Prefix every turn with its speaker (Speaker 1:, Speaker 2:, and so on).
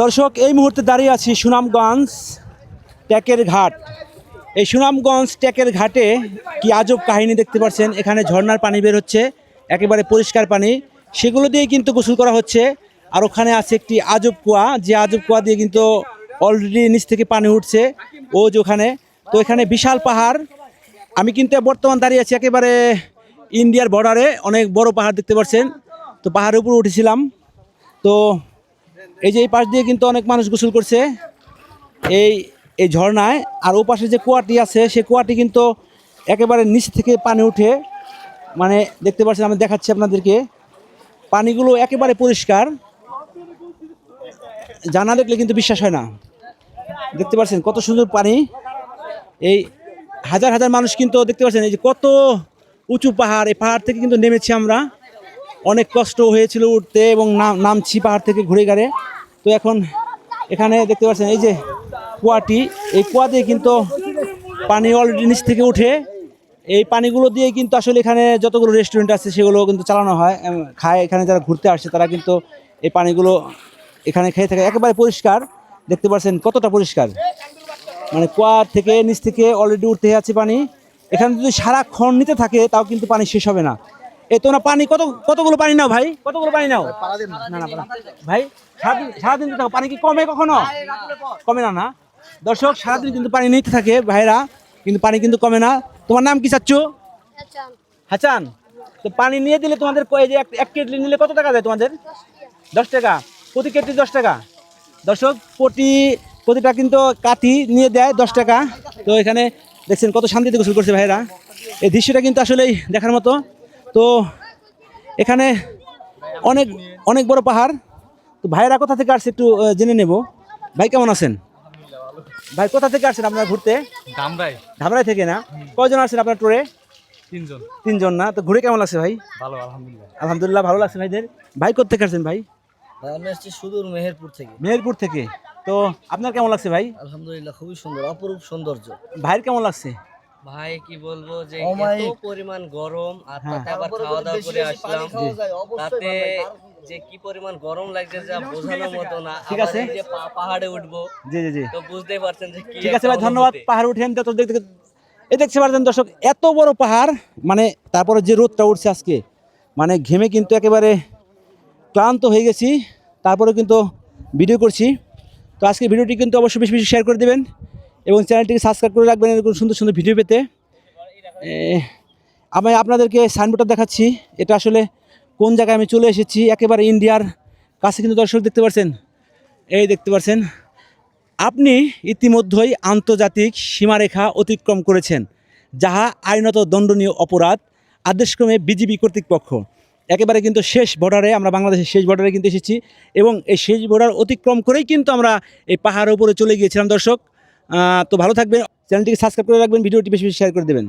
Speaker 1: দর্শক, এই মুহূর্তে দাঁড়িয়ে আছি সুনামগঞ্জ ট্যাকের ঘাট। এই সুনামগঞ্জ ট্যাকের ঘাটে কি আজব কাহিনী দেখতে পাচ্ছেন। এখানে ঝর্ণার পানি বের হচ্ছে, একেবারে পরিষ্কার পানি, সেগুলো দিয়ে কিন্তু গোসল করা হচ্ছে। আর ওখানে আছে একটি আজব কুয়া, যে আজব কুয়া দিয়ে কিন্তু অলরেডি নিচ থেকে পানি উঠছে ও যে ওখানে। তো এখানে বিশাল পাহাড়। আমি কিন্তু বর্তমান দাঁড়িয়ে আছি একেবারে ইন্ডিয়ার বর্ডারে, অনেক বড় পাহাড় দেখতে পাচ্ছেন। তো পাহাড়ের উপরে উঠেছিলাম। তো এই যে এই পাশ দিয়ে কিন্তু অনেক মানুষ গোসল করছে এই এই ঝর্ণায়। আর ও পাশে যে কুয়াটি আছে সেই কুয়াটি কিন্তু একেবারে নিচ থেকে পানি উঠে, মানে দেখতে পাচ্ছেন, আমি দেখাচ্ছি আপনাদেরকে। পানিগুলো একেবারে পরিষ্কার, জানা দেখলে কিন্তু বিশ্বাস হয় না। দেখতে পাচ্ছেন কত সুন্দর পানি। এই হাজার হাজার মানুষ কিন্তু দেখতে পাচ্ছেন, এই যে কত উঁচু পাহাড়, এই পাহাড় থেকে কিন্তু নেমেছি আমরা। অনেক কষ্ট হয়েছিল উঠতে এবং নামছি পাহাড় থেকে ঘুরে ঘাড়ে। তো এখন এখানে দেখতে পাচ্ছেন এই যে কুয়াটি, এই কুয়া দিয়ে কিন্তু পানি অলরেডি নিচ থেকে উঠে। এই পানিগুলো দিয়ে কিন্তু আসলে এখানে যতগুলো রেস্টুরেন্ট আছে সেগুলো কিন্তু চালানো হয়, খায়। এখানে যারা ঘুরতে আসছে তারা কিন্তু এই পানিগুলো এখানে খেয়ে থাকে। একেবারে পরিষ্কার, দেখতে পাচ্ছেন কতটা পরিষ্কার। মানে কুয়া থেকে নিচ থেকে অলরেডি উঠতে আছে পানি। এখানে যদি সারাক্ষণ নিতে থাকে তাও কিন্তু পানি শেষ হবে না। এই তোমরা পানি কতগুলো পানি নাও ভাই? কতগুলো পানি নাও? না না ভাই, সারাদিন থাকো। পানি কি কমে কখনো? কমে না। না দর্শক, সারাদিন কিন্তু পানি নিতে থাকে ভাইরা, কিন্তু পানি কিন্তু কমে না। তোমার নাম কি চাচ্ছু? হাসান। তো পানি নিয়ে দিলে তোমাদের এই যে এক কেটলি নিলে কত টাকা দেয় তোমাদের? 10 টাকা প্রতি কেটলি। 10 টাকা দর্শক, প্রতিটা কিন্তু কাঠি নিয়ে দেয় 10 টাকা। তো এখানে দেখছেন কত শান্তিতে গোসল করছে ভাইরা। এই দৃশ্যটা কিন্তু আসলেই দেখার মতো। তো এখানে অনেক অনেক বড় পাহাড়। তো ভাইরা কোথা থেকে আসছে একটু জেনে নেব। ভাই কেমন আছেন? ভাই কোথা থেকে আসছেন আপনারা ঘুরতে? ধামরাই থেকে না? কয়জন আসছেন আপনার ট্যুরে? 3 জন না? তো ঘুরে কেমন লাগছে ভাই?
Speaker 2: ভালো, আলহামদুলিল্লাহ।
Speaker 1: আলহামদুলিল্লাহ, ভালো লাগছে ভাইদের। ভাই কোথা থেকে আসছেন ভাই?
Speaker 3: আমি আসছি সুদূর মেহেরপুর থেকে।
Speaker 1: মেহেরপুর থেকে। তো আপনার কেমন লাগছে ভাই?
Speaker 3: আলহামদুলিল্লাহ, খুবই সুন্দর, অপরূপ সৌন্দর্য।
Speaker 1: ভাইয়ের কেমন লাগছে?
Speaker 4: ভাই কি বলবো যে এত পরিমাণ গরম, আর তাতে আবার খাওয়া দাওয়া করে আসলাম, তাতে যে কি পরিমাণ গরম লাগছে যা বোঝানোর মতো না।
Speaker 1: ঠিক আছে,
Speaker 4: যে পাহাড়ে উঠবো,
Speaker 1: জি জি জি,
Speaker 4: তো বুঝতেই পারছেন যে কি।
Speaker 1: ঠিক আছে ভাই, ধন্যবাদ। পাহাড় উঠেন তো দেখতে। এই দেখতে পাচ্ছেন দর্শক, এত বড় পাহাড়, মানে তারপরে যে রোদটা উঠছে আজকে, মানে ঘেমে কিন্তু একেবারে ক্লান্ত হয়ে গেছি। তারপরে কিন্তু ভিডিও করছি। তো আজকে ভিডিওটি কিন্তু অবশ্যই বেশি বেশি শেয়ার করে দেবেন এবং চ্যানেলটিকে সাবস্ক্রাইব করে রাখবেন এরকম সুন্দর সুন্দর ভিডিও পেতে। আমি আপনাদেরকে সাইনবোর্ডটা দেখাচ্ছি, এটা আসলে কোন জায়গায় আমি চলে এসেছি। একেবারে ইন্ডিয়ার কাছে কিন্তু দর্শক দেখতে পাচ্ছেন, এই দেখতে পাচ্ছেন। আপনি ইতিমধ্যেই আন্তর্জাতিক সীমারেখা অতিক্রম করেছেন, যাহা আইনত দণ্ডনীয় অপরাধ। আদেশক্রমে বিজিবি কর্তৃপক্ষ। একেবারে কিন্তু শেষ বর্ডারে, আমরা বাংলাদেশের শেষ বর্ডারে কিন্তু এসেছি এবং এই শেষ বর্ডার অতিক্রম করেই কিন্তু আমরা এই পাহাড়ের উপরে চলে গিয়েছিলাম দর্শক। তো ভালো থাকবেন, চ্যানেলটিকে সাবস্ক্রাইব করে রাখবেন, ভিডিওটি বেশি বেশি শেয়ার করে দেবেন।